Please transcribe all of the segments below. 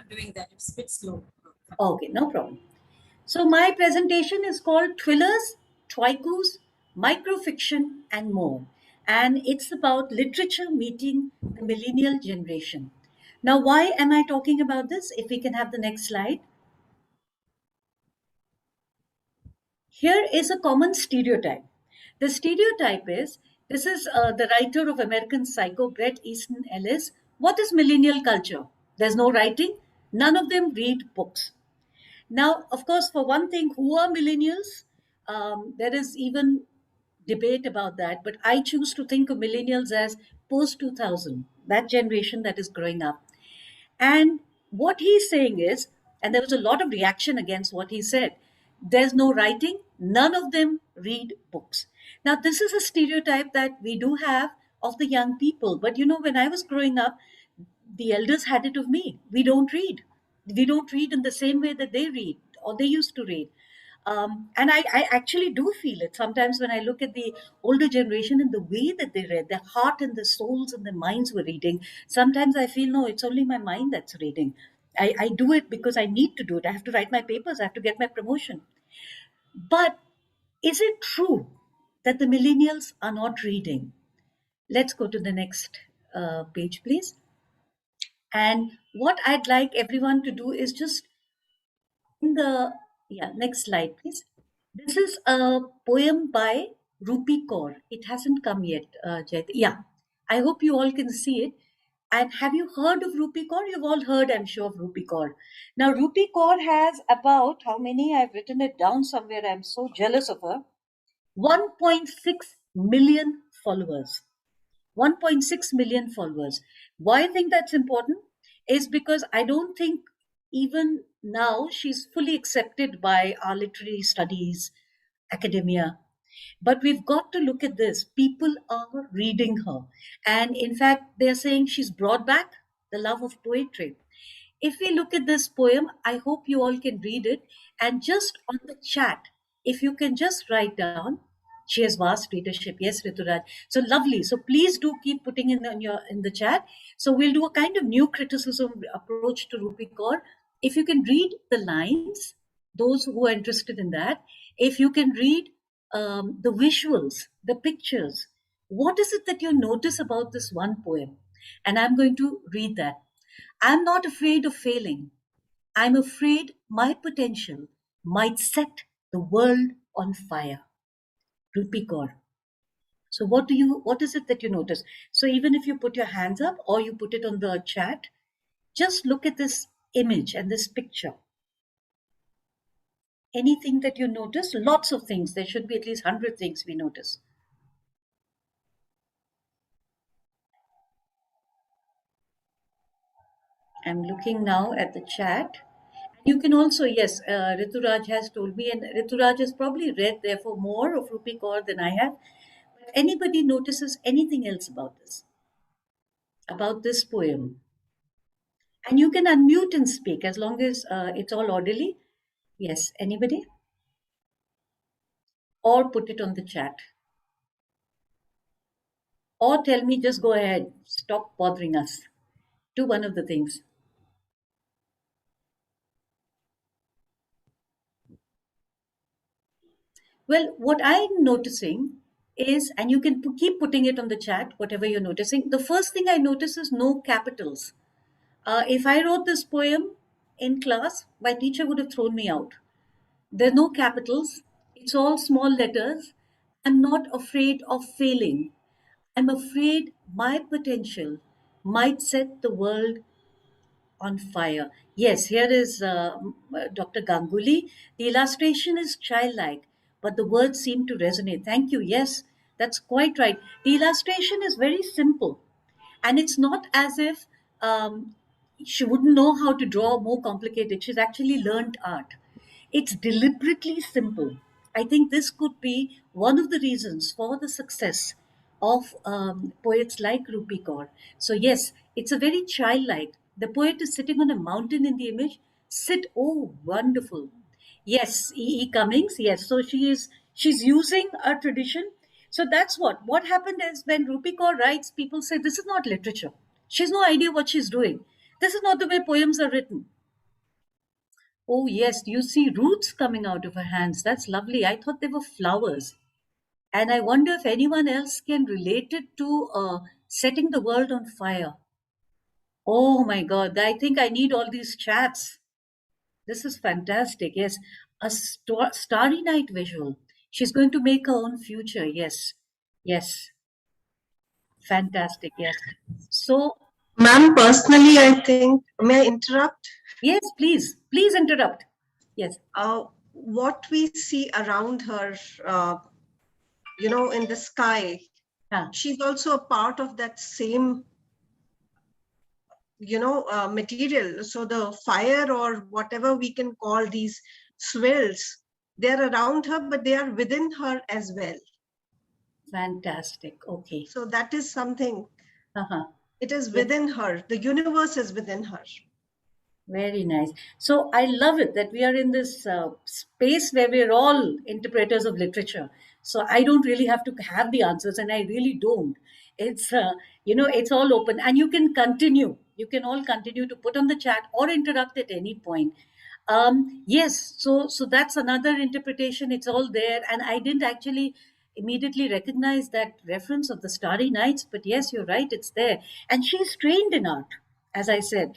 I'm doing that. It's a bit slow. Okay, no problem. So my presentation is called Twillers, Twaikus, Microfiction and more. And it's about literature meeting the millennial generation. Now, why am I talking about this? If we can have the next slide. Here is a common stereotype. The stereotype is, this is the writer of American Psycho, Bret Easton Ellis. What is millennial culture? There's no writing. None of them read books. Now, of course, for one thing, who are millennials? There is even debate about that, but I choose to think of millennials as post 2000, that generation that is growing up. And what he's saying is, and there was a lot of reaction against what he said, there's no writing, none of them read books. Now, this is a stereotype that we do have of the young people. But you know, when I was growing up, the elders had it of me. We don't read. We don't read in the same way that they read or they used to read. And I actually do feel it sometimes when I look at the older generation and the way that they read, their heart and their souls and their minds were reading. Sometimes I feel, no, it's only my mind that's reading. I do it because I need to do it. I have to write my papers, I have to get my promotion. But is it true that the millennials are not reading? Let's go to the next page, please. And what I'd like everyone to do is just in the next slide, please. This is a poem by Rupi Kaur. It hasn't come yet, Jayat. Yeah, I hope you all can see it. And have you heard of Rupi Kaur? You've all heard, I'm sure, of Rupi Kaur. Now, Rupi Kaur has about how many? I've written it down somewhere. I'm so jealous of her. 1.6 million followers. 1.6 million followers. Why I think that's important is because I don't think even now she's fully accepted by our literary studies, academia. But we've got to look at this. People are reading her. And in fact, they're saying she's brought back the love of poetry. If we look at this poem, I hope you all can read it. And just on the chat, if you can just write down, she has vast readership. Yes, Rituraj. So lovely. So please do keep putting in the chat. So we'll do a kind of new criticism approach to Rupi Kaur. If you can read the lines, those who are interested in that, if you can read the visuals, the pictures, what is it that you notice about this one poem? And I'm going to read that. I'm not afraid of failing. I'm afraid my potential might set the world on fire. Rupi Kaur. So what is it that you notice? So even if you put your hands up or you put it on the chat, just look at this image and this picture. Anything that you notice? Lots of things. There should be at least 100 things we notice. I'm looking now at the chat. You can also, yes, Rituraj has told me, and Rituraj has probably read therefore more of Rupi Kaur than I have. But anybody notices anything else about this poem? And you can unmute and speak as long as it's all orderly. Yes, anybody? Or put it on the chat. Or tell me, just go ahead, stop bothering us. Do one of the things. Well, what I'm noticing is, and you can keep putting it on the chat, whatever you're noticing. The first thing I notice is no capitals. If I wrote this poem in class, my teacher would have thrown me out. There are no capitals. It's all small letters. I'm not afraid of failing. I'm afraid my potential might set the world on fire. Yes, here is Dr. Ganguly. The illustration is childlike, but the words seem to resonate. Thank you. Yes, that's quite right. The illustration is very simple, and it's not as if she wouldn't know how to draw more complicated. She's actually learned art. It's deliberately simple. I think this could be one of the reasons for the success of poets like Rupi Kaur. So yes, it's a very childlike. The poet is sitting on a mountain in the image. Sit, oh, wonderful. Yes, E. E. Cummings. Yes, so she's using a tradition. So that's what happened is when Rupi Kaur writes, people say this is not literature. She has no idea what she's doing. This is not the way poems are written. Oh, yes, you see roots coming out of her hands. That's lovely. I thought they were flowers. And I wonder if anyone else can relate it to setting the world on fire. Oh my God, I think I need all these chats. This is fantastic. Yes, a starry night visual. She's going to make her own future. Yes, yes, fantastic. Yes. So, Ma'am, personally, I think, may I interrupt? yes, please interrupt. Yes. What we see around her, in the sky, Huh. she's also a part of that same, material. So the fire or whatever we can call these swirls, they're around her, but they are within her as well. Fantastic. Okay. So that is something. Uh-huh. It is Yes. within her. The universe is within her. Very nice. So I love it that we are in this space where we're all interpreters of literature. So I don't really have to have the answers, and I really don't. It's it's all open, and you can continue. You can all continue to put on the chat or interrupt at any point. Yes, so that's another interpretation. It's all there, and I didn't actually immediately recognize that reference of the Starry Nights, but yes, you're right, it's there. And she's trained in art, as I said.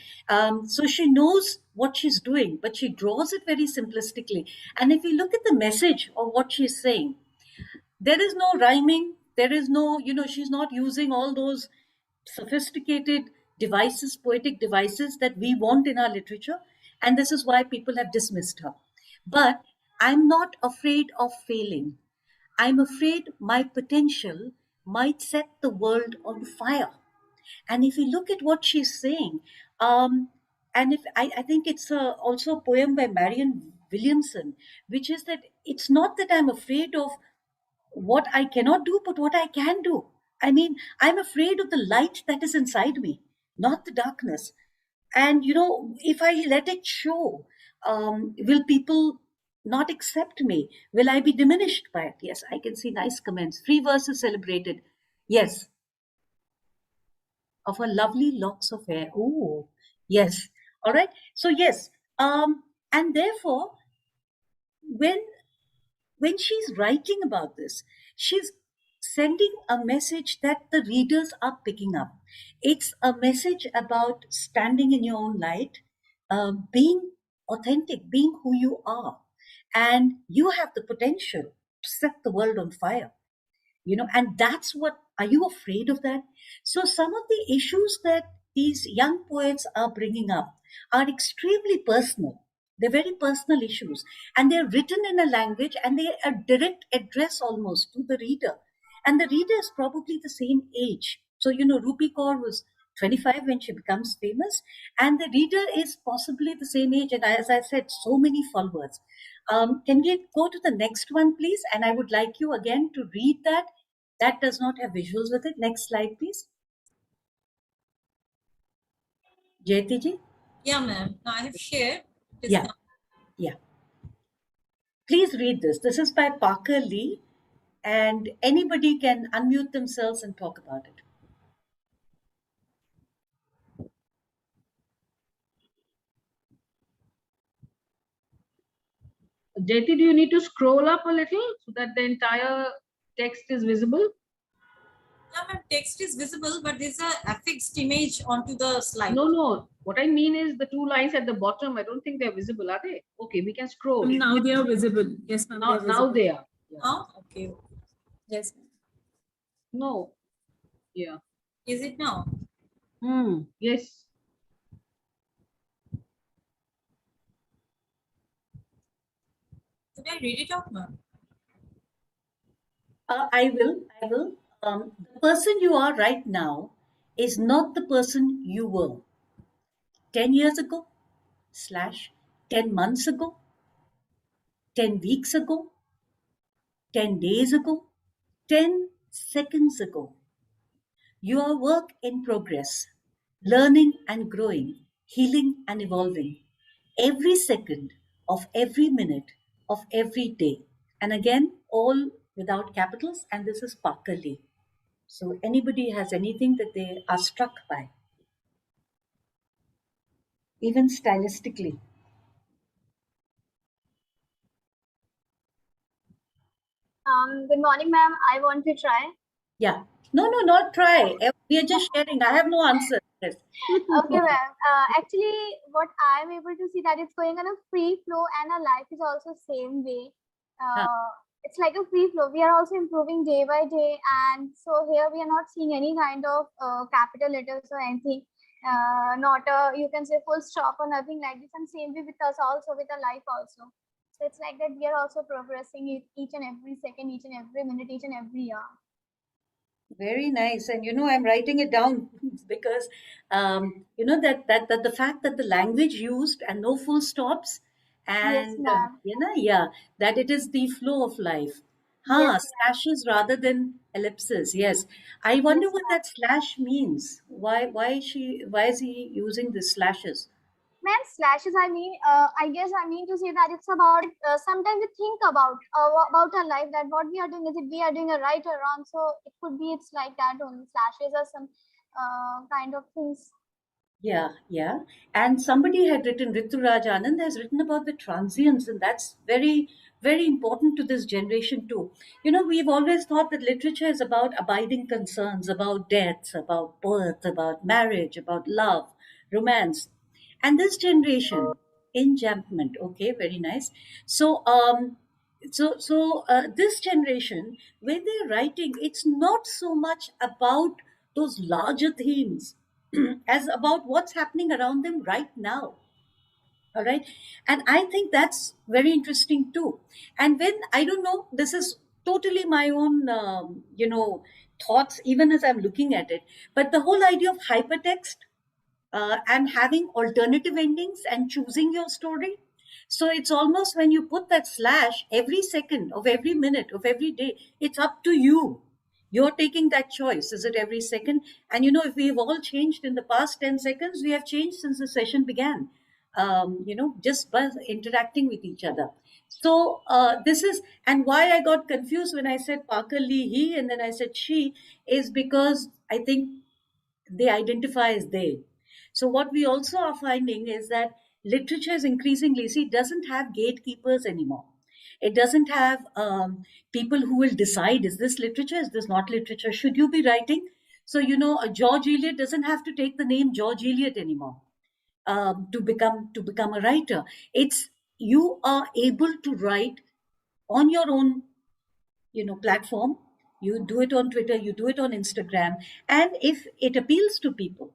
So she knows what she's doing, but she draws it very simplistically. And if you look at the message of what she's saying, there is no rhyming, there is no, she's not using all those sophisticated devices, poetic devices that we want in our literature. And this is why people have dismissed her. But I'm not afraid of failing. I'm afraid my potential might set the world on fire. And if you look at what she's saying, and if I think it's also a poem by Marion Williamson, which is that it's not that I'm afraid of what I cannot do, but what I can do. I mean, I'm afraid of the light that is inside me, not the darkness. And, if I let it show, will people not accept me? Will I be diminished by it? Yes, I can see nice comments. Free verses celebrated. Yes, of her lovely locks of hair. Oh, yes. All right. So, yes. And therefore, when when she's writing about this, she's sending a message that the readers are picking up. It's a message about standing in your own light, being authentic, being who you are. And you have the potential to set the world on fire. And that's what, are you afraid of that? So some of the issues that these young poets are bringing up are extremely personal. They're very personal issues, and they're written in a language, and they are direct address almost to the reader, and the reader is probably the same age. So Rupi Kaur was 25 when she becomes famous, and the reader is possibly the same age, and as I said, so many followers. Can we go to the next one, please? And I would like you again to read that. That does not have visuals with it. Next slide, please. Jayati ji? Yeah, ma'am. Now I have shared. Yeah. Yeah. Please read this. This is by Parker Lee, and anybody can unmute themselves and talk about it. Jyoti, do you need to scroll up a little so that the entire text is visible? Yeah, ma'am. Text is visible, but there's a affixed image onto the slide. No. What I mean is the two lines at the bottom, I don't think they're visible, are they? Okay, we can scroll. Now they are visible. Yes, ma'am. Now they are. Yeah. Oh, okay. Yes. No. Yeah. Is it now? Yes. Should I read it out, ma'am? I will. The person you are right now is not the person you were 10 years ago, / 10 months ago, 10 weeks ago, 10 days ago, 10 seconds ago. You are work in progress, learning and growing, healing and evolving. Every second of every minute of every day. And again, all without capitals, and this is Parker Lee. So anybody has anything that they are struck by? even stylistically? Good morning, ma'am. I want to try. Yeah. No, no, not try. We are just sharing. I have no answer. Yes. Okay, ma'am. Actually, what I'm able to see that it's going on a free flow, and our life is also same way. It's like a free flow. We are also improving day by day, and so here we are not seeing any kind of capital letters or anything. Not a, you can say, full stop or nothing like this. And same way with us also, with our life also. So it's like that we are also progressing each and every second, each and every minute, each and every year. Very nice. And I'm writing it down because that the fact that the language used and no full stops, Yes, and ma'am. yeah, that it is the flow of life. Yes, Slashes rather than ellipses. Yes. I wonder yes, what ma'am. that slash means. Why is he using the slashes? Man, slashes, I guess I mean to say that it's about, sometimes we think about our life, that what we are doing, is it we are doing a right or wrong. So it could be, it's like that only. Slashes are some kind of things. Yeah, yeah. And somebody had written, Rituraj Anand has written about the transience, and that's very, very important to this generation too. We've always thought that literature is about abiding concerns, about death, about birth, about marriage, about love, romance. And this generation, enjambment, okay, very nice. So, this generation, when they're writing, it's not so much about those larger themes as about what's happening around them right now. All right. And I think that's very interesting too. And when, I don't know, this is totally my own, thoughts, even as I'm looking at it, but the whole idea of hypertext and having alternative endings and choosing your story. So it's almost, when you put that slash, every second of every minute of every day, it's up to you. You're taking that choice. Is it every second? And if we've all changed in the past 10 seconds, we have changed since the session began, just by interacting with each other. So this is, and why I got confused when I said Parker Lee, he, and then I said she, is because I think they identify as they. So what we also are finding is that literature is increasingly, see, it doesn't have gatekeepers anymore. It doesn't have people who will decide, is this literature, is this not literature, should you be writing? So George Eliot doesn't have to take the name George Eliot anymore to become a writer. It's, you are able to write on your own platform. You do it on Twitter, you do it on Instagram, and if it appeals to people,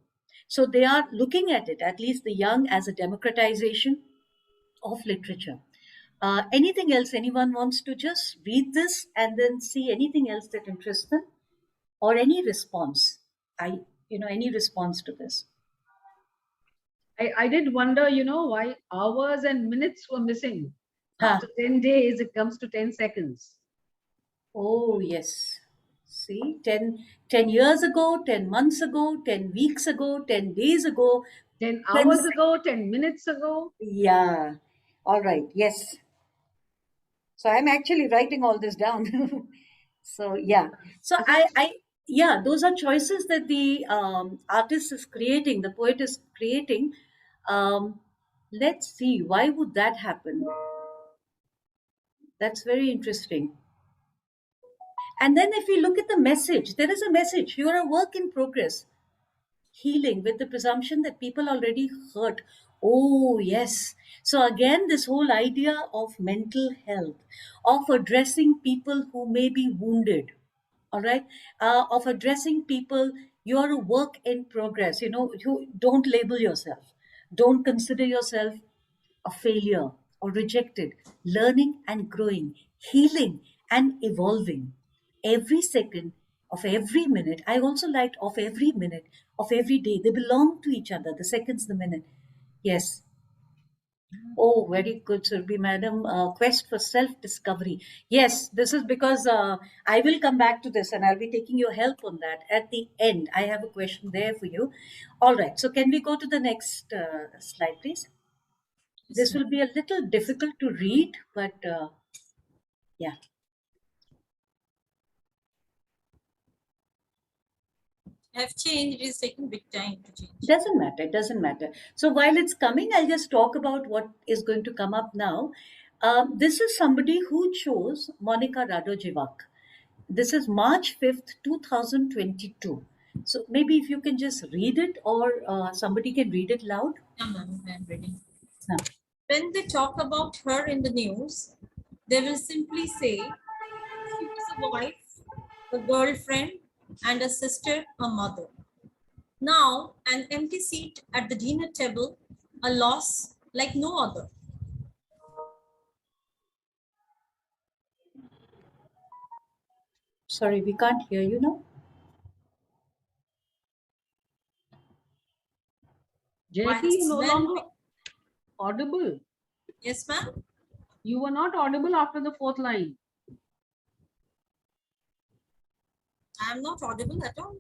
so they are looking at it, at least the young, as a democratization of literature. Anything else anyone wants to just read this and then see anything else that interests them, or any response? Any response to this? I did wonder, why hours and minutes were missing. Huh. After 10 days, it comes to 10 seconds. Oh, yes. See, 10 years ago, 10 months ago, 10 weeks ago, 10 days ago, 10 10 hours ago, 10 minutes ago. Yeah. All right. Yes. So I'm actually writing all this down. So yeah. So yeah, those are choices that the artist is creating, the poet is creating. Let's see, why would that happen? That's very interesting. And then if we look at the message, there is a message. You're a work in progress. Healing with the presumption that people already hurt. Oh, yes. So, again, this whole idea of mental health, of addressing people who may be wounded, all right, of addressing people, you're a work in progress. You don't label yourself, don't consider yourself a failure or rejected, learning and growing, healing and evolving every second of every minute. I also liked of every minute of every day. They belong to each other, the seconds, the minute. Yes. Oh, very good, Surbi Madam. Quest for self-discovery. Yes, this is because I will come back to this and I'll be taking your help on that at the end. I have a question there for you. All right. So can we go to the next slide, please? This will be a little difficult to read, but yeah. have changed. It is taking big time to change. Doesn't matter. It doesn't matter. So while it's coming, I'll just talk about what is going to come up now. This is somebody who chose Monica Radojivak. This is March 5th, 2022. So maybe if you can just read it, or somebody can read it loud. Yeah, ma'am, I'm reading. Yeah. When they talk about her in the news, they will simply say she was a wife, a girlfriend, and a sister, a mother. Now, an empty seat at the dinner table, a loss like no other. Sorry, we can't hear you now. Jackie, you no When longer audible. Yes, ma'am. You were not audible after the fourth line. I am not audible at all.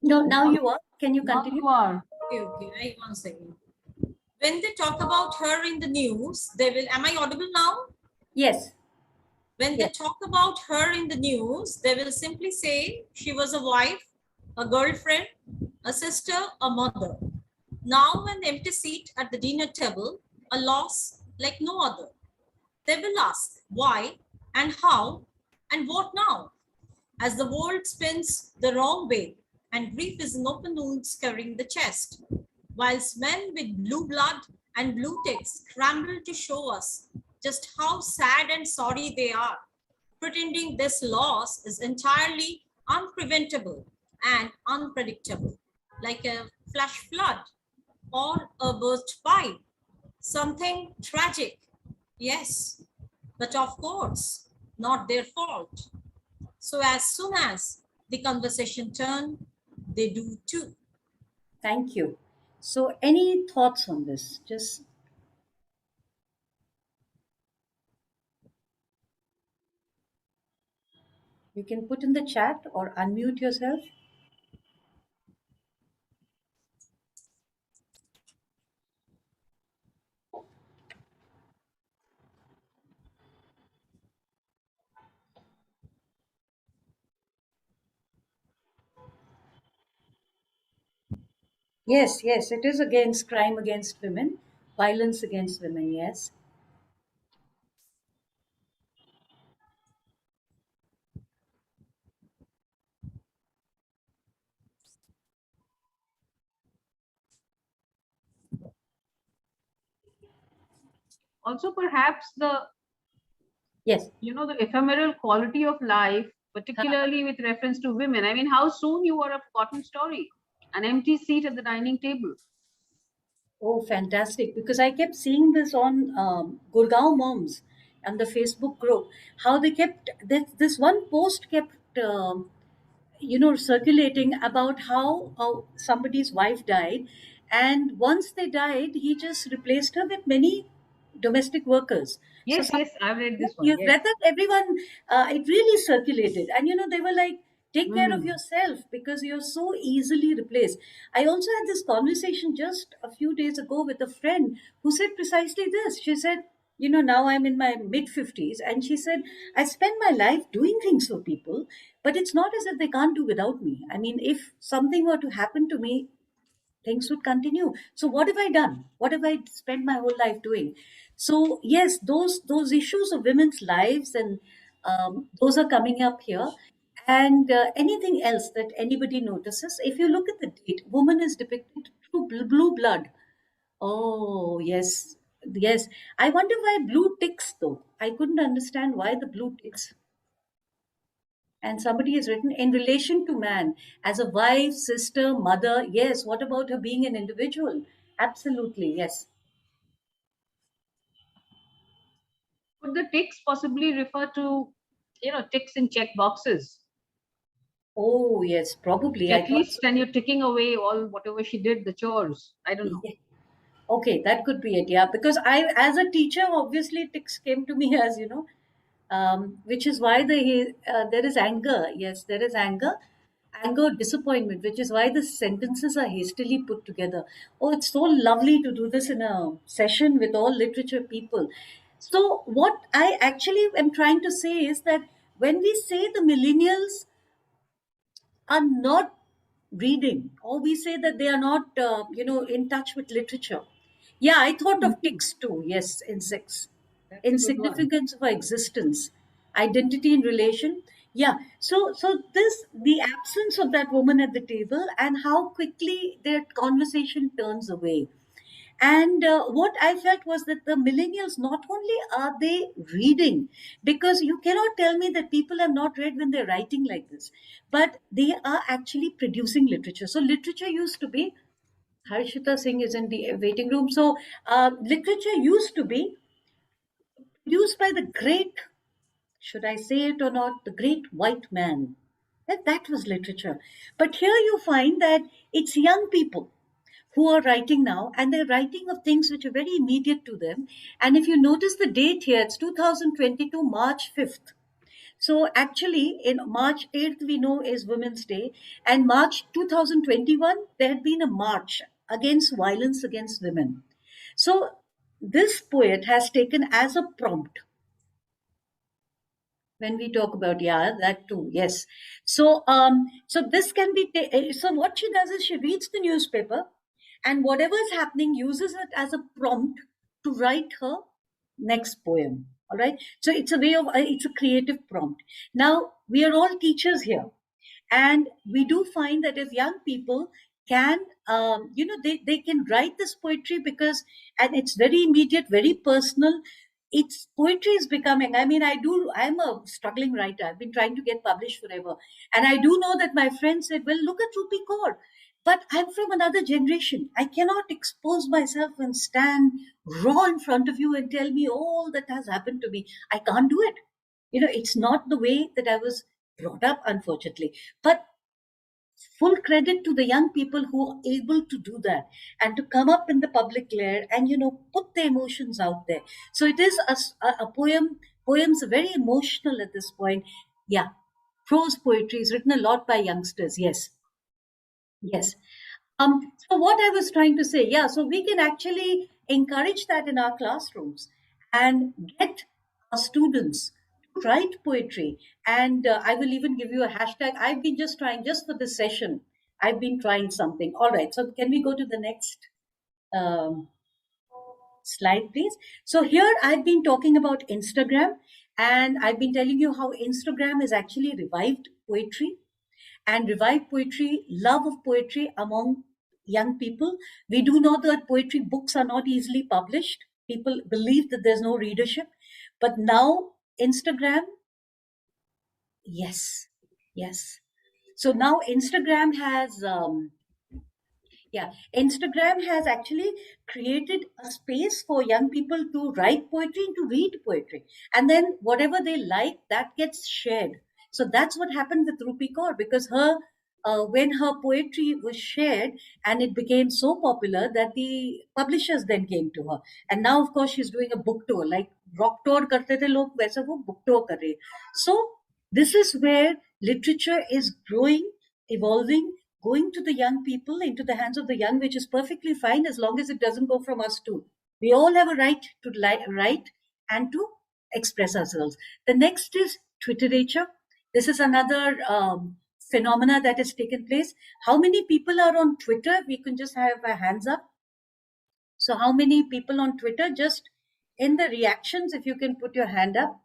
No, now you are. Can you Now continue? you are. Okay, right, one second. When they talk about her in the news, they will, am I audible now? Yes. When they talk about her in the news, they will simply say she was a wife, a girlfriend, a sister, a mother. Now an empty seat at the dinner table, a loss like no other. They will ask why and how and what now, as the world spins the wrong way and grief is an open wound scarring the chest, whilst men with blue blood and blue ticks scramble to show us just how sad and sorry they are, pretending this loss is entirely unpreventable and unpredictable, like a flash flood or a burst pipe, something tragic, yes, but of course, not their fault. So as soon as the conversation turn, they do too. Thank you. So any thoughts on this? Just you can put in the chat or unmute yourself. Yes, yes, it is against crime against women, violence against women, yes. Also, perhaps the Yes. the ephemeral quality of life, particularly with reference to women. I mean, how soon you are a forgotten story, an empty seat at the dining table. Oh, fantastic. Because I kept seeing this on Gurgaon Moms and the Facebook group, how they kept, this one post kept, circulating about how somebody's wife died. And once they died, he just replaced her with many domestic workers. So Yes, yes, I've read this one. you Yes. read that everyone, it really circulated. And, they were like, take care of Mhm. yourself because you're so easily replaced. I also had this conversation just a few days ago with a friend who said precisely this. She said, now I'm in my mid 50s. And she said, I spend my life doing things for people, but it's not as if they can't do without me. I mean, if something were to happen to me, things would continue. So what have I done? What have I spent my whole life doing? So yes, those issues of women's lives, and those are coming up here. And anything else that anybody notices, if you look at the date, woman is depicted through blue blood. Oh yes, yes. I wonder why blue ticks though. I couldn't understand why the blue ticks. And somebody has written in relation to man as a wife, sister, mother. Yes. What about her being an individual? Absolutely. Yes. Could the ticks possibly refer to, ticks in check boxes? Oh, yes. Probably. I thought Checklist, so. and you're ticking away all whatever she did, the chores. I don't know. Yeah. Okay, that could be it. Yeah, because as a teacher, obviously, ticks came to me as which is why there is anger. Yes, there is anger, disappointment, which is why the sentences are hastily put together. Oh, it's so lovely to do this in a session with all literature people. So, what I actually am trying to say is that when we say the millennials are not reading, or we say that they are not, in touch with literature. Yeah, I thought of ticks too. Yes, insects. That's a good one. Insignificance of our existence, identity in relation. Yeah. So the absence of that woman at the table and how quickly their conversation turns away. And what I felt was that the millennials, not only are they reading, because you cannot tell me that people have not read when they're writing like this, but they are actually producing literature. So literature used to be, Harshita Singh is in the waiting room. So literature used to be produced by the great, should I say it or not, the great white man. That was literature. But here you find that it's young people who are writing now, and they're writing of things which are very immediate to them. And if you notice the date here, it's 2022, March 5th. So actually, in March 8th, we know is Women's Day, and March 2021, there had been a march against violence against women. So this poet has taken as a prompt when we talk about, yeah, that too, yes. So this can be so what she does is she reads the newspaper, and whatever is happening uses it as a prompt to write her next poem. All right, so it's a way of it's a creative prompt. Now we are all teachers here, and we do find that if young people can they can write this poetry, because and it's very immediate, very personal. It's poetry is becoming, I'm a struggling writer. I've been trying to get published forever, and I do know that my friend said, well, look at Rupi Kaur, but I'm from another generation. I cannot expose myself and stand raw in front of you and tell me all that has happened to me. I can't do it. It's not the way that I was brought up, unfortunately. But full credit to the young people who are able to do that and to come up in the public glare and put their emotions out there. So it is a poems are very emotional at this point. Yeah, prose poetry is written a lot by youngsters. Yes. So what I was trying to say, yeah, so we can actually encourage that in our classrooms and get our students to write poetry. And I will even give you a hashtag. I've been just trying, just for this session, I've been trying something. All right, so can we go to the next slide, please? So here I've been talking about Instagram, and I've been telling you how Instagram is actually revived poetry and revived poetry, love of poetry among young people. We do know that poetry books are not easily published. People believe that there's no readership. But now Instagram, yes. So now Instagram has Instagram has actually created a space for young people to write poetry and to read poetry. And then whatever they like, that gets shared. So that's what happened with Rupi Kaur, because when her poetry was shared and it became so popular that the publishers then came to her. And now, of course, she's doing a book tour, like rock tour karte the log, वैसा वो book tour कर रही है. So this is where literature is growing, evolving, going to the young people, into the hands of the young, which is perfectly fine as long as it doesn't go from us too. We all have a right to write and to express ourselves. The next is Twitterature. This is another phenomena that has taken place. How many people are on Twitter? We can just have our hands up. So how many people on Twitter? Just in the reactions, if you can put your hand up.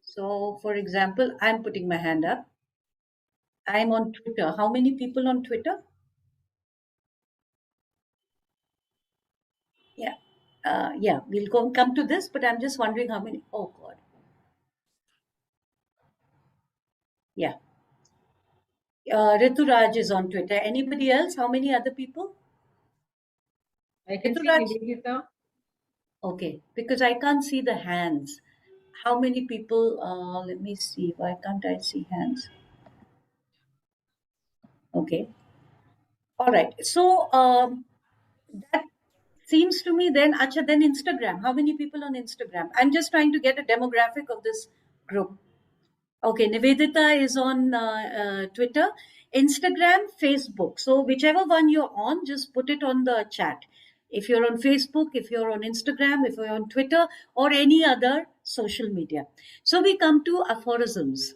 So for example, I'm putting my hand up. I'm on Twitter. How many people on Twitter? Yeah, we'll come to this, but I'm just wondering how many. Oh God. Yeah. Rituraj is on Twitter. Anybody else? How many other people? I can see Rituraj? Nivedita. Okay, because I can't see the hands. How many people? Let me see. Why can't I see hands? Okay. All right. So that seems to me then, acha, then Instagram. How many people on Instagram? I'm just trying to get a demographic of this group. Okay, Nivedita is on Twitter, Instagram, Facebook. So whichever one you're on, just put it on the chat. If you're on Facebook, if you're on Instagram, if you're on Twitter, or any other social media. So we come to aphorisms.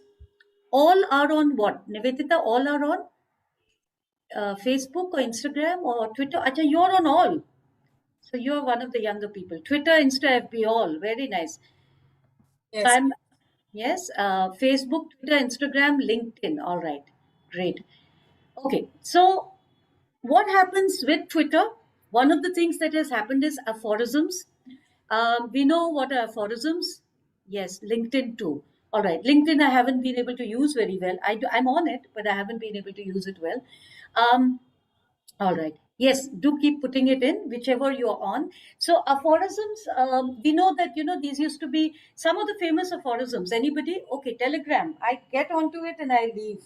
all are on what? Nivedita, all are on Facebook or Instagram or Twitter? Acha, you're on all. So you're one of the younger people. Twitter, Insta, FB, all. Very nice. So Yes. yes, Facebook, Twitter, Instagram, LinkedIn. All right. Great. Okay. So what happens with Twitter? One of the things that has happened is aphorisms. We know what are aphorisms. Yes, LinkedIn too. All right, LinkedIn I haven't been able to use very well. I'm on it, but I haven't been able to use it well. All right. Yes, do keep putting it in, whichever you're on. So aphorisms, we know that, these used to be some of the famous aphorisms. Anybody? Okay, Telegram. I get onto it and I leave.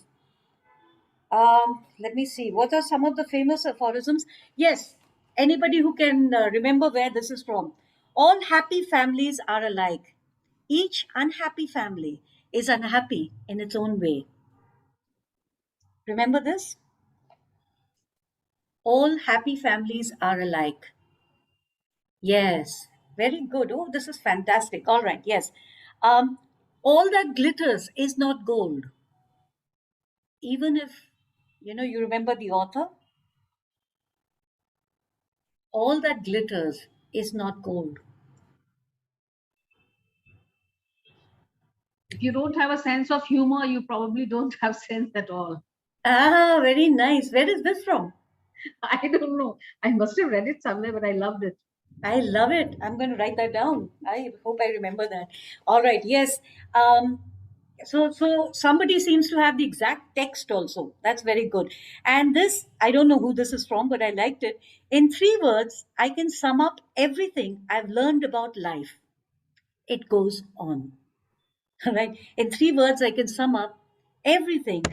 Let me see. What are some of the famous aphorisms? Yes, anybody who can remember where this is from. All happy families are alike. Each unhappy family is unhappy in its own way. Remember this? All happy families are alike. Yes, very good. Oh, this is fantastic. All right, yes. All that glitters is not gold. Even if, you remember the author, all that glitters is not gold. If you don't have a sense of humor, you probably don't have sense at all. Ah, very nice. Where is this from? I don't know. I must have read it somewhere, but I loved it. I love it. I'm going to write that down. I hope I remember that. All right. Yes. So somebody seems to have the exact text also. That's very good. And this, I don't know who this is from, but I liked it. In 3 words, I can sum up everything I've learned about life. It goes on. Right? In 3 words, I can sum up everything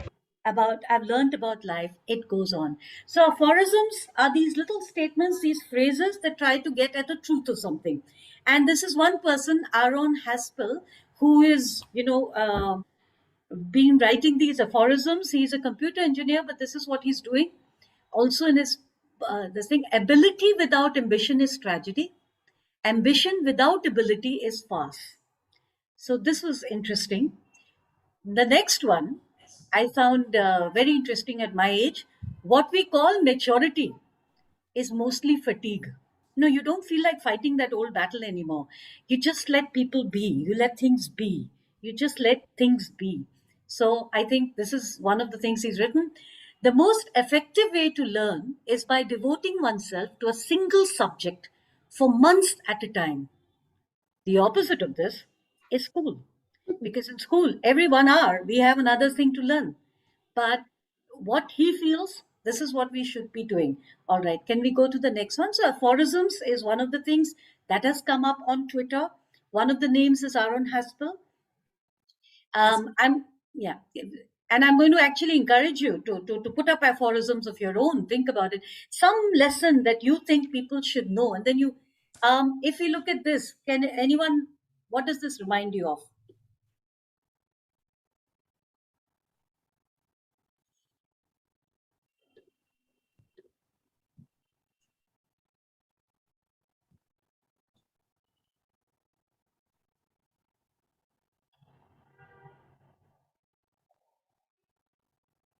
I've learned about life. It goes on. So aphorisms are these little statements, these phrases that try to get at the truth of something. And this is one person, Aaron Haspel, who is, been writing these aphorisms. He's a computer engineer, but this is what he's doing. Also in his this thing, ability without ambition is tragedy. Ambition without ability is farce. So this was interesting. The next one I found very interesting at my age. What we call maturity is mostly fatigue. No, you don't feel like fighting that old battle anymore. You just let people be. You let things be. You just let things be. So I think this is one of the things he's written. The most effective way to learn is by devoting oneself to a single subject for months at a time. The opposite of this is school. Because in school, every 1 hour, we have another thing to learn. But what he feels, this is what we should be doing. All right, can we go to the next one? So, aphorisms is one of the things that has come up on Twitter. One of the names is Aaron Haspel. Yeah, and I'm going to actually encourage you to put up aphorisms of your own. Think about it. Some lesson that you think people should know, and then you, if we look at this, can anyone? What does this remind you of?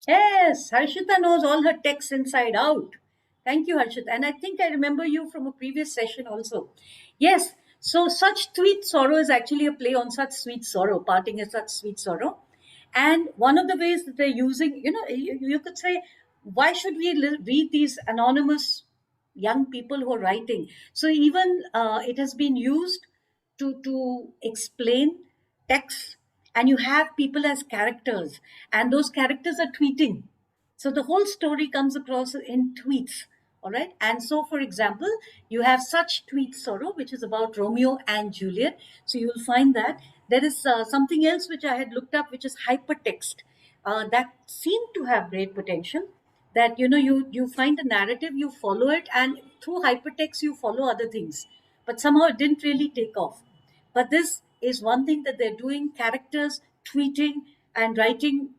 Yes, Harshita knows all her texts inside out. Thank you, Harshita. And I think I remember you from a previous session also. Yes, so such sweet sorrow is actually a play on such sweet sorrow. Parting is such sweet sorrow. And one of the ways that they're using, you could say, why should we read these anonymous young people who are writing? So even it has been used to explain text, and you have people as characters, and those characters are tweeting. So the whole story comes across in tweets. All right. And so, for example, you have such tweet sorrow, which is about Romeo and Juliet. So you will find that there is something else which I had looked up, which is hypertext, that seemed to have great potential. That you find a narrative, you follow it, and through hypertext you follow other things, but somehow it didn't really take off. But this is one thing that they're doing: characters tweeting and writing,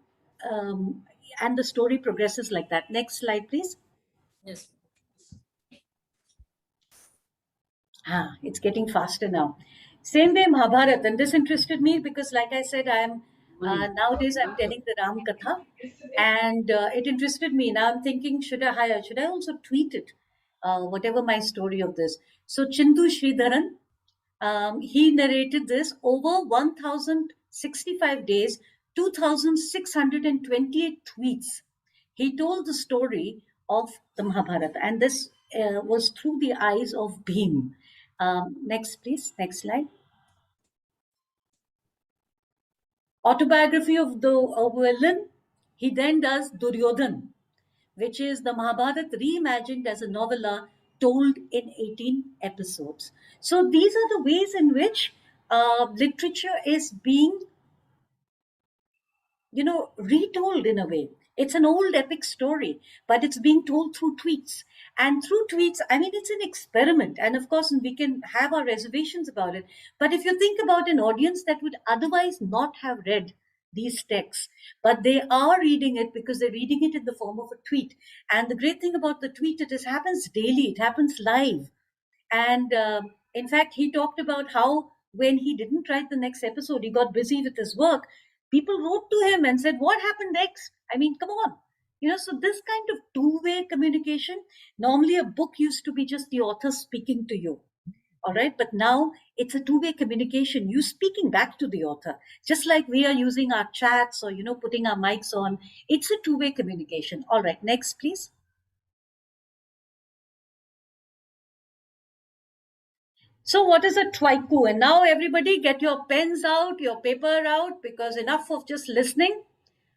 and the story progresses like that. Next slide, please. Yes. It's getting faster now. Same way Mahabharata, and this interested me because, like I said, I am Nowadays, I'm telling the Ram Katha, and it interested me. Now I'm thinking, should I also tweet it? Whatever my story of this. So Chindu Sridharan, he narrated this over 1,065 days, 2,628 tweets. He told the story of the Mahabharata, and this was through the eyes of Bhim. Next, please. Next slide. Autobiography of the villain. He then does Duryodhan, which is the Mahabharata reimagined as a novella told in 18 episodes. So these are the ways in which literature is being, retold in a way. It's an old epic story, but it's being told through tweets. And through tweets, I mean, it's an experiment. And of course, we can have our reservations about it. But if you think about an audience that would otherwise not have read these texts, but they are reading it because they're reading it in the form of a tweet. And the great thing about the tweet, it happens daily, it happens live. And in fact, he talked about how when he didn't write the next episode, he got busy with his work. People wrote to him and said, what happened next? I mean, come on. So this kind of two-way communication, normally a book used to be just the author speaking to you. All right. But now it's a two-way communication, you speaking back to the author, just like we are using our chats or, putting our mics on. It's a two-way communication. All right. Next, please. So what is a Twaiku? And now everybody get your pens out, your paper out, because enough of just listening.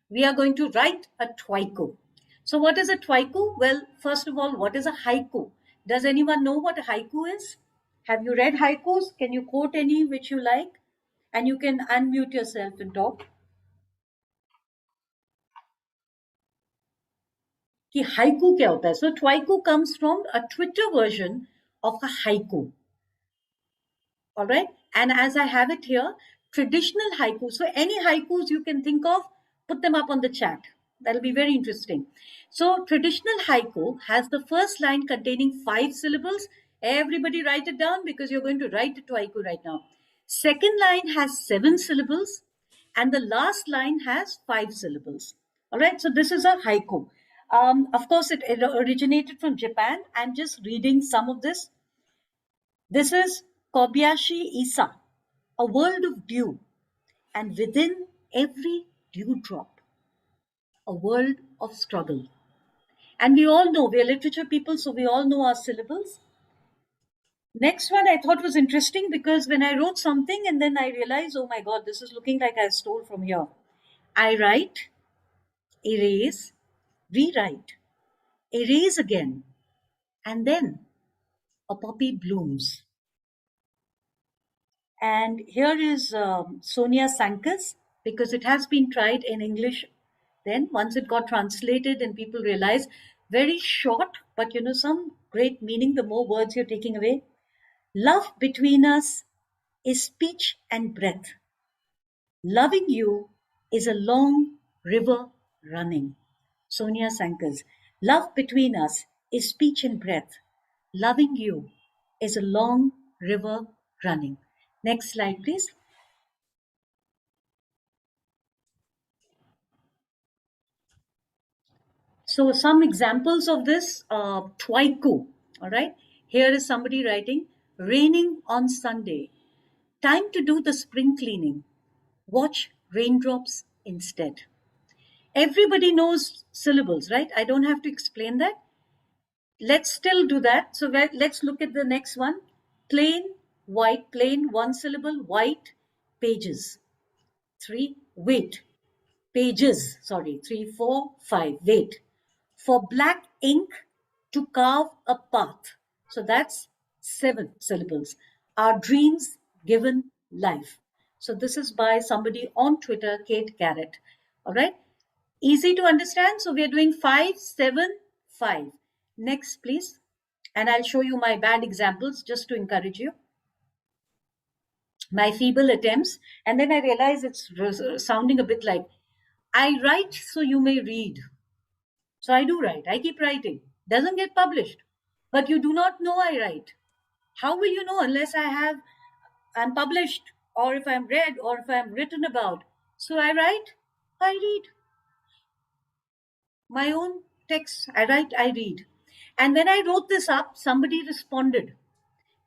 We are going to write a Twaiku. So what is a Twaiku? Well, first of all, what is a haiku? Does anyone know what a haiku is? Have you read haikus? Can you quote any which you like? And you can unmute yourself and talk. कि haiku क्या होता है? So Twaiku comes from a Twitter version of a haiku. All right. And as I have it here, traditional haiku. So any haikus you can think of, put them up on the chat. That'll be very interesting. So traditional haiku has the first line containing 5 syllables. Everybody write it down because you're going to write it to haiku right now. Second line has 7 syllables and the last line has 5 syllables. All right. So this is a haiku. Of course, it originated from Japan. I'm just reading some of this. This is Kobayashi Isa, a world of dew, and within every dewdrop, a world of struggle. And we all know, we are literature people, so we all know our syllables. Next one I thought was interesting because when I wrote something and then I realized, oh my God, this is looking like I stole from here. I write, erase, rewrite, erase again, and then a poppy blooms. And here is Sonia Sankas, because it has been tried in English. Then once it got translated and people realized, very short, but some great meaning, the more words you're taking away. Love between us is speech and breath. Loving you is a long river running. Sonia Sankas. Love between us is speech and breath. Loving you is a long river running. Next slide, please. So some examples of this, Twaiku, all right? Here is somebody writing, raining on Sunday. Time to do the spring cleaning. Watch raindrops instead. Everybody knows syllables, right? I don't have to explain that. Let's still do that. So let's look at the next one. Plain, white, plain, 1 syllable, white, pages. 3, wait. Pages, sorry, 3, 4, 5, wait. For black ink to carve a path. So that's 7 syllables. Our dreams given life. So this is by somebody on Twitter, Kate Garrett. All right. Easy to understand. So we are doing 5, 7, 5. Next, please. And I'll show you my bad examples just to encourage you. My feeble attempts. And then I realize it's sounding a bit like, I write so you may read. So I do write. I keep writing. Doesn't get published. But you do not know I write. How will you know unless I'm published or if I'm read or if I'm written about? So I write, I read. My own text, I write, I read. And when I wrote this up, somebody responded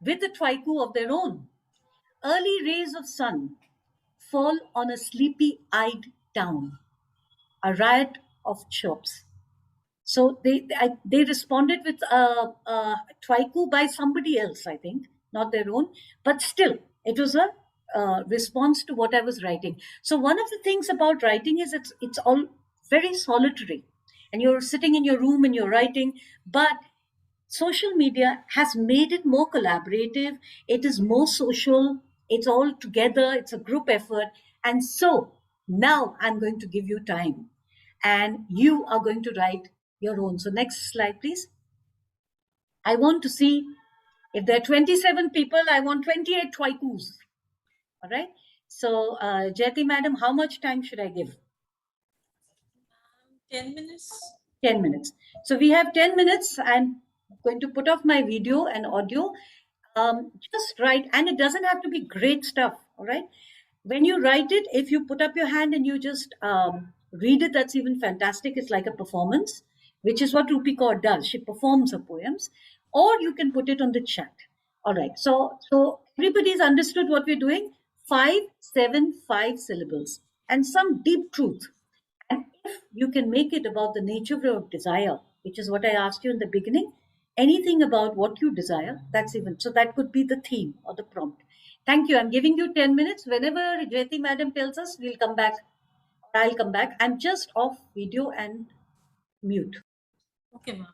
with a Twaiku of their own. Early rays of sun fall on a sleepy-eyed town, a riot of chirps. So they responded with a Twaiku by somebody else, I think, not their own, but still, it was a response to what I was writing. So one of the things about writing is it's all very solitary, and you're sitting in your room and you're writing, but social media has made it more collaborative. It is more social. It's all together. It's a group effort. And so now I'm going to give you time and you are going to write your own. So next slide, please. I want to see if there are 27 people, I want 28 Twaikus. All right. So Jyoti madam, how much time should I give? 10 minutes. 10 minutes. So we have 10 minutes. I'm going to put off my video and audio. Just write, and it doesn't have to be great stuff. All right. When you write it, if you put up your hand and you just read it, that's even fantastic. It's like a performance, which is what Rupi Kaur does. She performs her poems, or you can put it on the chat. All right. So everybody's understood what we're doing. 5, 7, 5 syllables, and some deep truth. And if you can make it about the nature of your desire, which is what I asked you in the beginning, anything about what you desire, that's even, so that could be the theme or the prompt. Thank you. I'm giving you 10 minutes. Whenever Jyoti madam tells us, we'll come back. I'll come back. I'm just off video and mute. Okay, ma'am.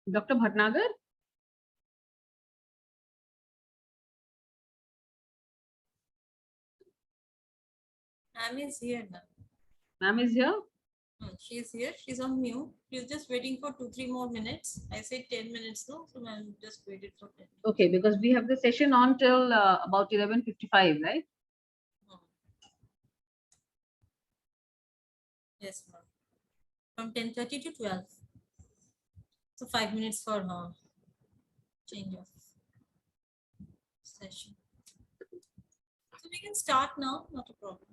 Dr. Bhatnagar? Ma'am is here now. Ma'am is here? She's here. She's on mute. She's just waiting for 2-3 more minutes. I said 10 minutes though, so ma'am just waited for 10 minutes. Okay, because we have the session on till about 11:55, right? Yes, ma'am. From 10:30 to 12. So 5 minutes for her change of session. So we can start now, not a problem.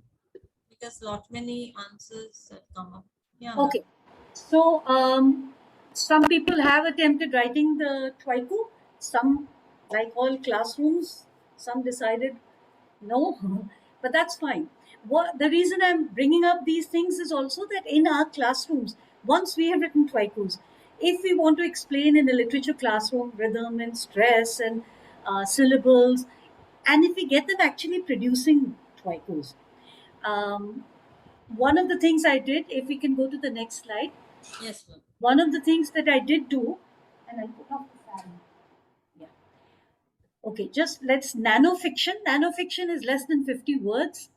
Because many answers have come up. Yeah. ma'am. Okay. So some people have attempted writing the Twaiku. Some, like all classrooms, some decided no, but that's fine. What the reason I'm bringing up these things is also that in our classrooms, once we have written Twaikus, if we want to explain in a literature classroom rhythm and stress and syllables, and if we get them actually producing Twaikus, one of the things I did, if we can go to the next slide, Yes, ma'am. one of the things that I did do, and I'll put off the fan. Yeah. Okay, just let's Nano Fiction. Nano Fiction is less than 50 words.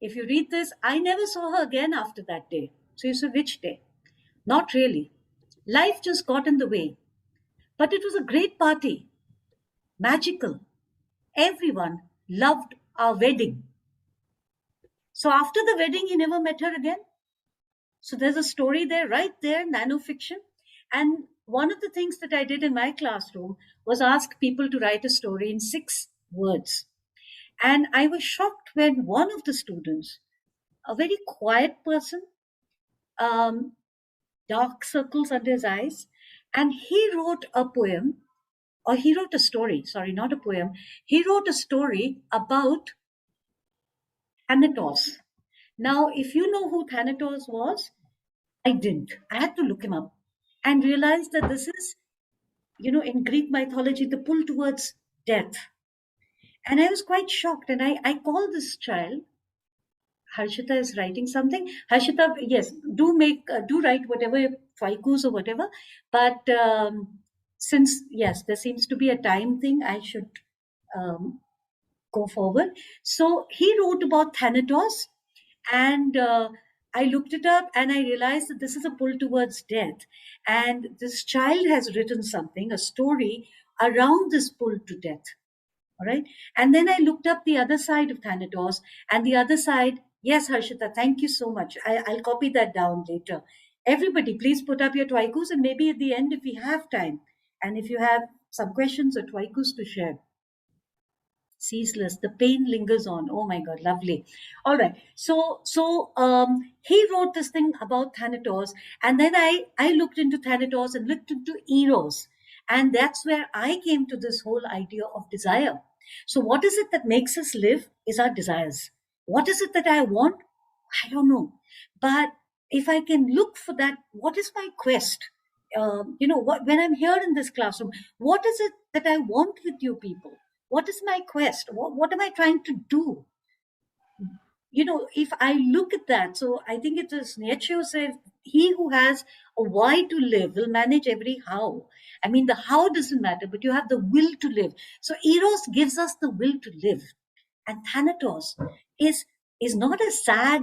If you read this, I never saw her again after that day. So you say, which day? Not really. Life just got in the way. But it was a great party. Magical. Everyone loved our wedding. So after the wedding, he never met her again. So there's a story there, right there, Nano Fiction. And one of the things that I did in my classroom was ask people to write a story in 6 words. And I was shocked when one of the students, a very quiet person, dark circles under his eyes, and he wrote a poem, or he wrote a story, sorry, not a poem. He wrote a story about Thanatos. Now, if you know who Thanatos was, I didn't. I had to look him up and realize that this is, in Greek mythology, the pull towards death. And I was quite shocked. And I called this child. Harshita is writing something. Harshita, yes, do write whatever Twaikus or whatever. But since, yes, there seems to be a time thing, I should go forward. So he wrote about Thanatos, and I looked it up and I realized that this is a pull towards death. And this child has written something, a story around this pull to death. All right. And then I looked up the other side of Thanatos, and the other side, yes, Harshita, thank you so much. I'll copy that down later. Everybody, please put up your Twaikus, and maybe at the end, if we have time, and if you have some questions or Twaikus to share. Ceaseless, the pain lingers on. Oh my God, lovely. All right. So he wrote this thing about Thanatos, and then I looked into Thanatos and looked into Eros, and that's where I came to this whole idea of desire. So what is it that makes us live is our desires. What is it that I want? I don't know. But if I can look for that, what is my quest? When I'm here in this classroom, what is it that I want with you people? What is my quest? What am I trying to do? If I look at that, so I think it is Nietzsche says, he who has a why to live will manage every how. I mean, the how doesn't matter, but you have the will to live. So Eros gives us the will to live. And Thanatos is not a sad,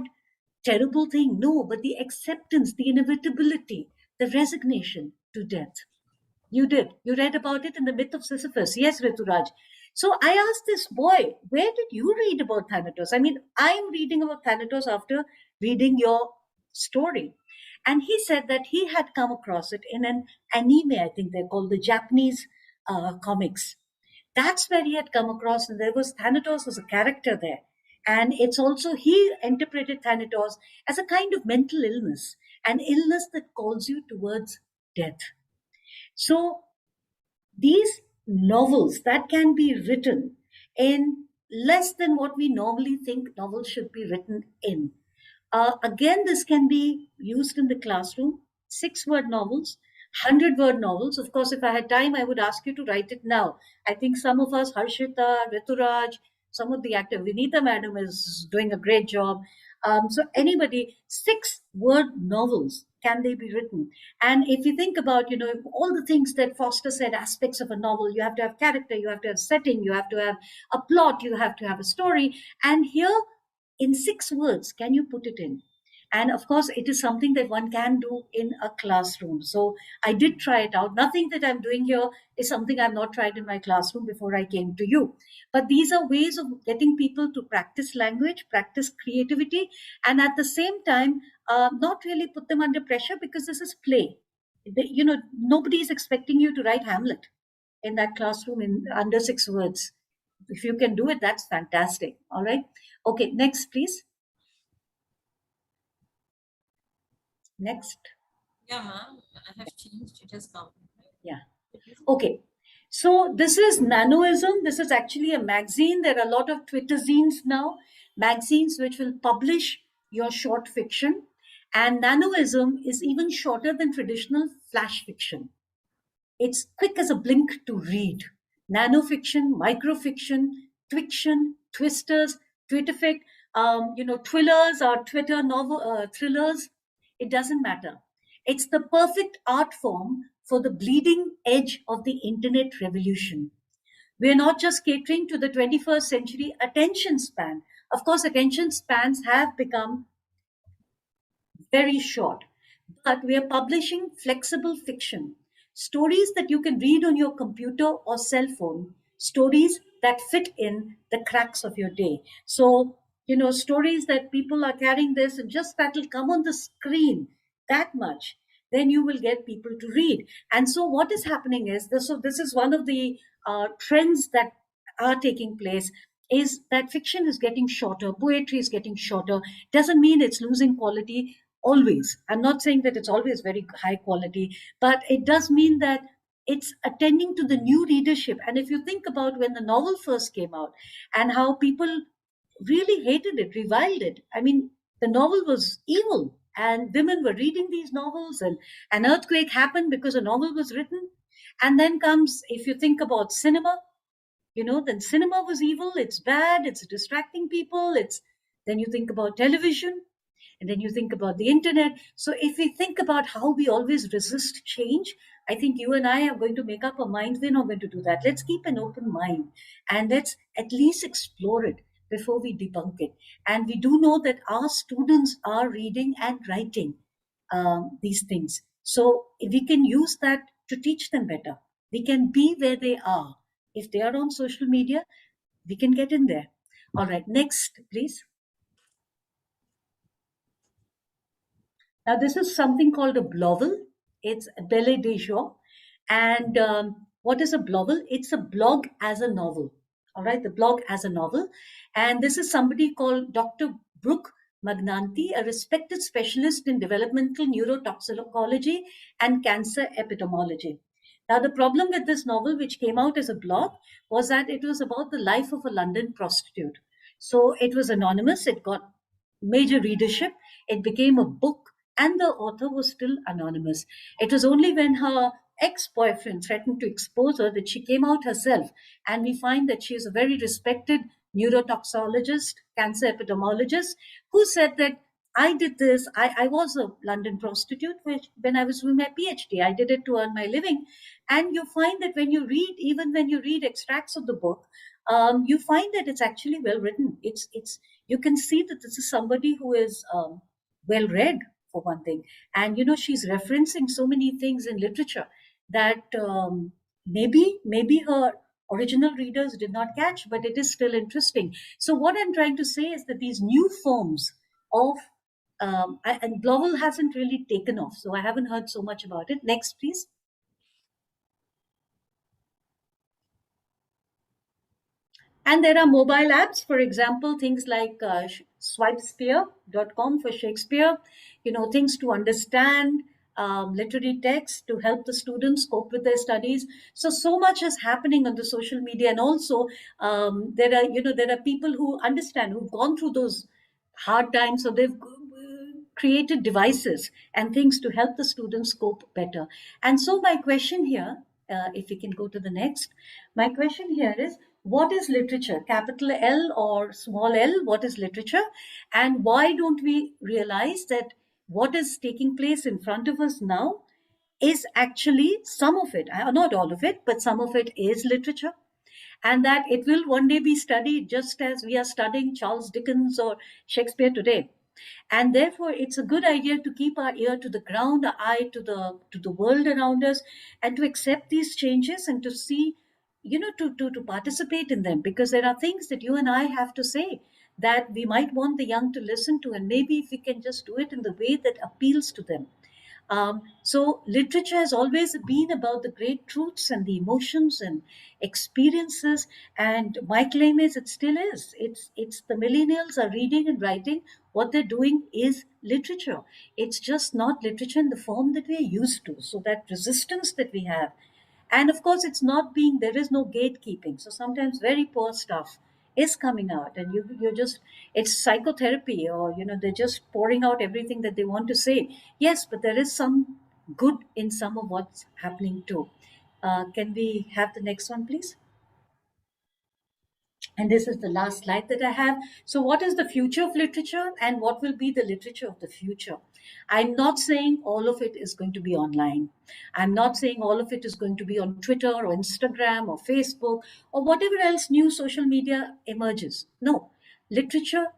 terrible thing. No, but the acceptance, the inevitability, the resignation to death. You did. You read about it in the myth of Sisyphus. Yes, Rituraj. So I asked this boy, where did you read about Thanatos? I mean, I'm reading about Thanatos after reading your story. And he said that he had come across it in an anime, I think they're called the Japanese comics. That's where he had come across, and there was Thanatos was a character there. And it's also, he interpreted Thanatos as a kind of mental illness, an illness that calls you towards death. So these novels that can be written in less than what we normally think novels should be written in. Again, this can be used in the classroom, 6-word novels, 100-word novels. Of course, if I had time, I would ask you to write it now. I think some of us, Harshita, Rituraj, some of the actors, Vinita madam is doing a great job. So anybody, 6-word novels, can they be written? And if you think about, all the things that Foster said, aspects of a novel, you have to have character, you have to have setting, you have to have a plot, you have to have a story. And here, in 6 words, can you put it in? And of course, it is something that one can do in a classroom. So I did try it out. Nothing that I'm doing here is something I've not tried in my classroom before I came to you. But these are ways of getting people to practice language, practice creativity, and at the same time, not really put them under pressure, because this is play. Nobody is expecting you to write Hamlet in that classroom in under 6 words. If you can do it, that's fantastic. All right. Okay, next, please. Next. Yeah, ma'am. I have changed. It has come. Yeah. Okay. So this is Nanoism. This is actually a magazine. There are a lot of Twitter zines now, magazines which will publish your short fiction. And Nanoism is even shorter than traditional flash fiction. It's quick as a blink to read. Nano Fiction, Microfiction, Twiction, Twisters, Twitterfic, Twillers or Twitter novel thrillers. It doesn't matter. It's the perfect art form for the bleeding edge of the internet revolution. We're not just catering to the 21st century attention span. Of course, attention spans have become very short, but we are publishing flexible fiction, stories that you can read on your computer or cell phone, stories that fit in the cracks of your day. So, stories that people are carrying this and just that will come on the screen that much, then you will get people to read. And so what is happening is this. So this is one of the trends that are taking place, is that fiction is getting shorter, poetry is getting shorter. Doesn't mean it's losing quality always. I'm not saying that it's always very high quality, but it does mean that it's attending to the new readership. And if you think about when the novel first came out and how people really hated it, reviled it. I mean, the novel was evil and women were reading these novels, and an earthquake happened because a novel was written. And then comes, if you think about cinema, then cinema was evil, it's bad, it's distracting people. Then you think about television, and then you think about the internet. So if we think about how we always resist change, I think you and I are going to make up our mind we're not going to do that. Let's keep an open mind and let's at least explore it before we debunk it. And we do know that our students are reading and writing these things. So we can use that to teach them better. We can be where they are. If they are on social media, we can get in there. All right, next, please. Now, this is something called a blovel. It's a Belle de jour. And what is a blovel? It's a blog as a novel. All right, the blog as a novel. And this is somebody called Dr. Brooke Magnanti, a respected specialist in developmental neurotoxicology and cancer epidemiology. Now, the problem with this novel, which came out as a blog, was that it was about the life of a London prostitute. So it was anonymous. It got major readership. It became a book, and the author was still anonymous. It was only when her ex-boyfriend threatened to expose her that she came out herself. And we find that she is a very respected neurotoxicologist, cancer epidemiologist, who said that I did this. I was a London prostitute when I was doing my PhD. I did it to earn my living. And you find that when you read, even when you read extracts of the book, you find that it's actually well written. You can see that this is somebody who is well read, for one thing. And she's referencing so many things in literature that maybe her original readers did not catch, but it is still interesting. So what I'm trying to say is that these new forms of and Blovel hasn't really taken off, so I haven't heard so much about it. Next, please. And there are mobile apps, for example, things like swipespear.com for Shakespeare, things to understand literary text to help the students cope with their studies. So much is happening on the social media. And also there are people who understand, who've gone through those hard times. So they've created devices and things to help the students cope better. And so my question here, if we can go to the next, my question here is, what is literature? Capital L or small l, what is literature? And why don't we realize that what is taking place in front of us now is actually some of it, not all of it, but some of it is literature, and that it will one day be studied just as we are studying Charles Dickens or Shakespeare today. And therefore it's a good idea to keep our ear to the ground, our eye to the world around us, and to accept these changes and to see, to participate in them, because there are things that you and I have to say that we might want the young to listen to, and maybe if we can just do it in the way that appeals to them. So literature has always been about the great truths and the emotions and experiences. And my claim is it still is. It's the millennials are reading and writing. What they're doing is literature. It's just not literature in the form that we're used to. So that resistance that we have, and of course it's not being, there is no gatekeeping, so sometimes very poor stuff is coming out, and you're just, it's psychotherapy, or they're just pouring out everything that they want to say. Yes, but there is some good in some of what's happening too. Can we have the next one, please? And this is the last slide that I have. So what is the future of literature, and what will be the literature of the future? I'm not saying all of it is going to be online. I'm not saying all of it is going to be on Twitter or Instagram or Facebook or whatever else new social media emerges. No, literature,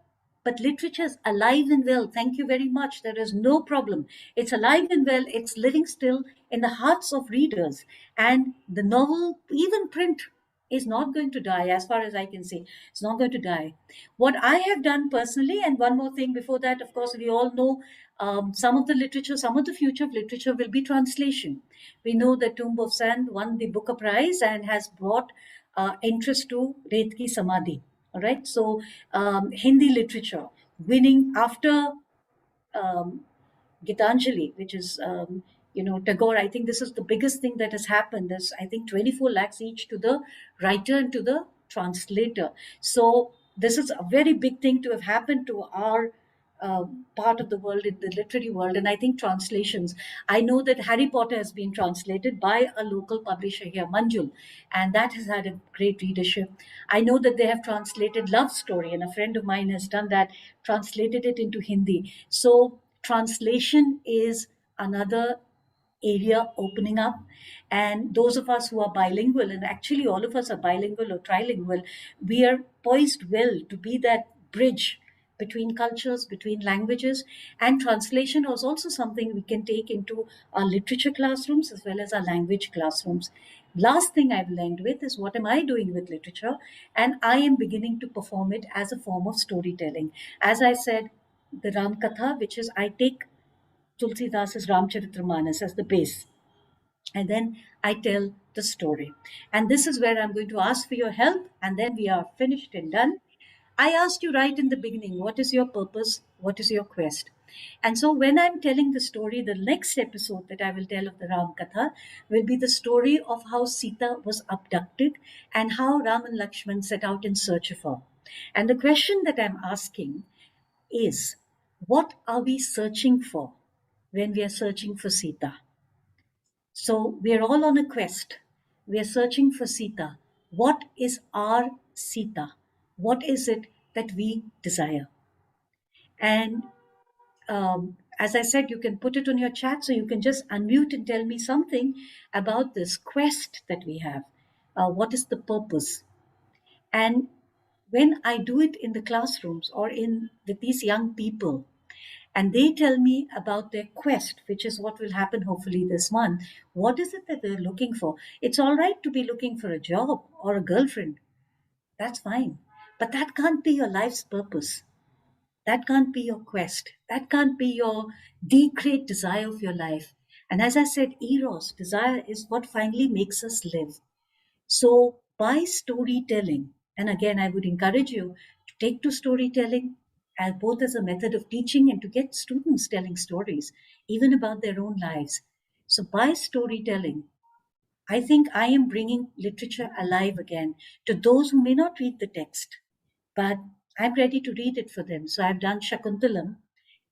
but literature is alive and well. Thank you very much. There is no problem. It's alive and well. It's living still in the hearts of readers. And the novel, even print, is not going to die, as far as I can see. It's not going to die. What I have done personally, and one more thing before that, of course, we all know some of the literature, some of the future of literature will be translation. We know that Tomb of Sand won the Booker Prize and has brought interest to Ret Ki Samadhi. All right. So Hindi literature winning after Gitanjali, which is, Tagore. I think this is the biggest thing that has happened. There's, I think, 24 lakhs each to the writer and to the translator. So this is a very big thing to have happened to our part of the world, in the literary world. And I think translations, I know that Harry Potter has been translated by a local publisher here, Manjul, and that has had a great readership. I know that they have translated Love Story, and a friend of mine has done that, translated it into Hindi. So translation is another area opening up. And those of us who are bilingual, and actually all of us are bilingual or trilingual, we are poised well to be that bridge between cultures, between languages. And translation is also something we can take into our literature classrooms as well as our language classrooms. Last thing I will end with is, what am I doing with literature? And I am beginning to perform it as a form of storytelling. As I said, the Ram Katha, which is, I take Tulsidas's Ramcharitramanas as the base, and then I tell the story. And this is where I'm going to ask for your help, and then we are finished and done. I asked you right in the beginning, what is your purpose? What is your quest? And so when I'm telling the story, the next episode that I will tell of the Ram Katha will be the story of how Sita was abducted and how Ram and Lakshman set out in search of her. And the question that I'm asking is, what are we searching for when we are searching for Sita? So we are all on a quest. We are searching for Sita. What is our Sita? What is it that we desire? And as I said, you can put it on your chat, so you can just unmute and tell me something about this quest that we have. What is the purpose? And when I do it in the classrooms or with these young people, and they tell me about their quest, which is what will happen hopefully this month, what is it that they're looking for? It's all right to be looking for a job or a girlfriend. That's fine. But that can't be your life's purpose. That can't be your quest. That can't be the great desire of your life. And as I said, eros, desire, is what finally makes us live. So by storytelling, and again, I would encourage you to take to storytelling both as a method of teaching and to get students telling stories, even about their own lives. So by storytelling, I think I am bringing literature alive again to those who may not read the text, but I'm ready to read it for them. So I've done Shakuntalam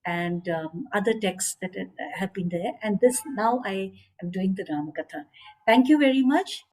and other texts that have been there. And this, now I am doing the Ramakatha. Thank you very much.